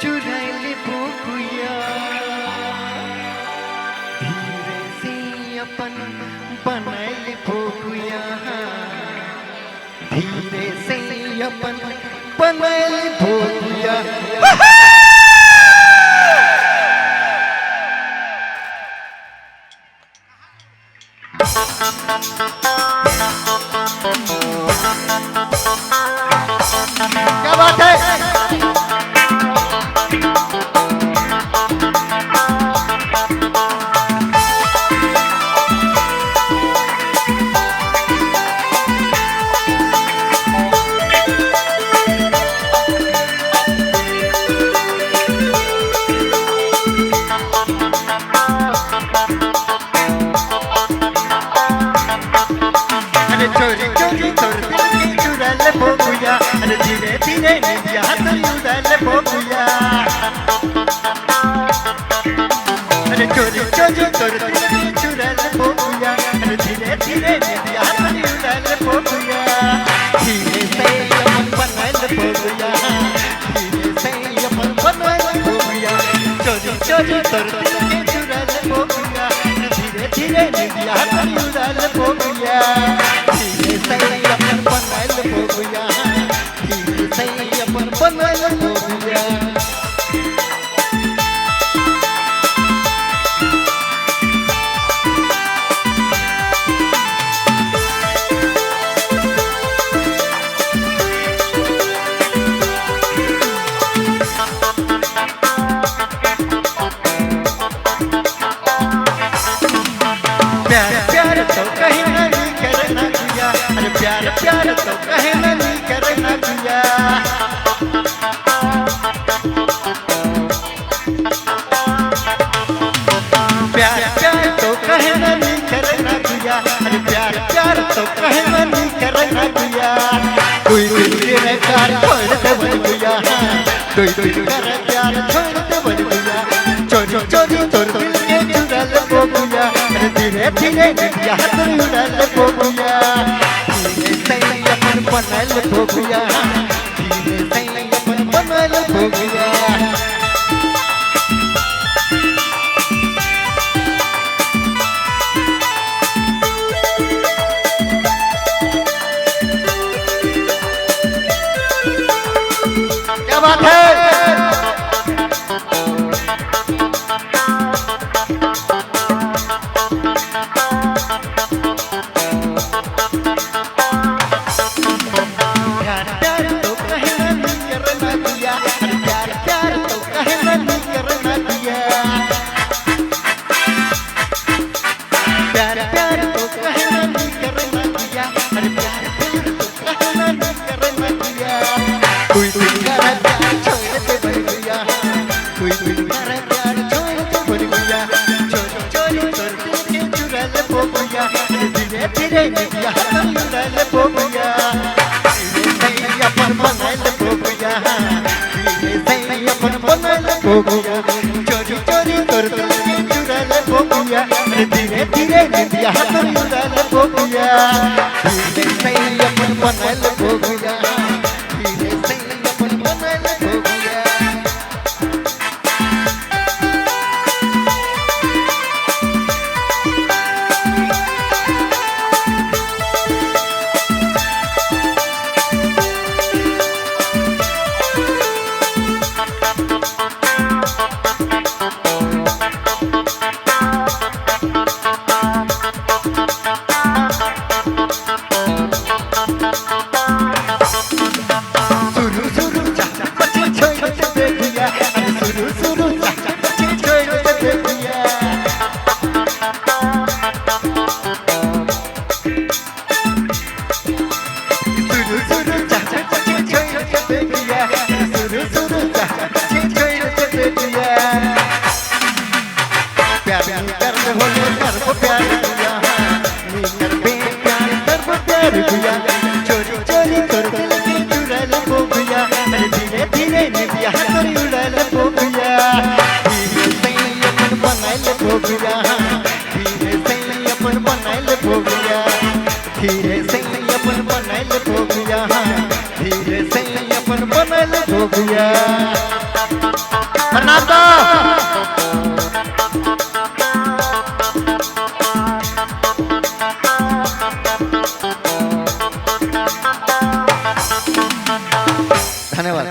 चुराइले भोकुया धीरे से अपन बनाइले भोकुया धीरे से अपन बनाइले भोकुया क्या बात है चोरी चोरी तोर दिल के चुराले भोकुया अरे धीरे धीरे निदिया हाथ उड़ाले भोकुया अरे चोरी चोरी तोर दिल के चुराले भोकुया अरे धीरे धीरे निदिया हाथ उड़ाले भोकुया धीरे से अपन बनाइले भोकुया धीरे से अपन बनाइले भोकुया चोरी चोरी तोर दिल के चुराले भोकुया धीरे धीरे निदिया हाथ उड़ाले भोकुया धीरे से अपन बनाइले भोकुया धीरे से अपन बनाइले भोकुया प्यार प्यार तो कहीं नहीं करना किया अरे प्यार प्यार तो कहीं नहीं करना किया प्यार प्यार तो कहीं नहीं करना किया अरे प्यार प्यार तो कहीं नहीं करना किया कोई तेरे प्यार छोड़ दे बन गया कोई तेरे प्यार छोड़ दे बन गया चोरी चोरी तोर दिल के चुराले भोकुया अरे धीरे धीरे निदिया हाथ उड़ाले भोकुया धीरे से अपन बनाइले भोकुया धीरे से अपन बनाइले भोकुया क्या बात है प्यार प्यार तो कहीं नहीं करना दिया अरे प्यार प्यार तो कहीं नहीं करना दिया प्यार प्यार तो कहीं नहीं करना दिया अरे प्यार प्यार तो कहीं नहीं करना दिया कोई तेरा प्यार छोड़ दे बन गया कोई तेरा प्यार छोड़ दे बन गया चोरी चोरी तोर दिल के चुराले भोकुया धीरे धीरे निदिया हाथ उड़ाले भोकुया अपन बनाइले भोकुया धीरे से अपन बनाइले भोकुया चोरी चोरी तोर दिल के चुराले भोकुया धीरे धीरे निदिया हाथ उड़ाले भोकुया धीरे से अपन बनाइले भोकुया धीरे से अपन बनाइले भोकुया सुरु सुरु चाचा बच्चे छोड़ दे बेटिया अरे सुरु सुरु चाचा बच्चे छोड़ दे बेटिया सुरु सुरु चाचा बच्चे छोड़ दे बेटिया सुरु सुरु चाचा बच्चे छोड़ दे बेटिया प्यार कर होले कर प्यार किया नी कर बे प्यार कर प्यार किया चोरी चोरी तोर दिल के चुराले भोकुया अरे धीरे धीरे निदिया हाथ उड़ाले भोकुया धीरे से अपन बनाइले भोकुया धीरे से अपन बनाइले भोकुया धीरे से अपन बनाइले भोकुया धीरे से अपन बनाइले भोकुया प्रणाम दो धन्यवाद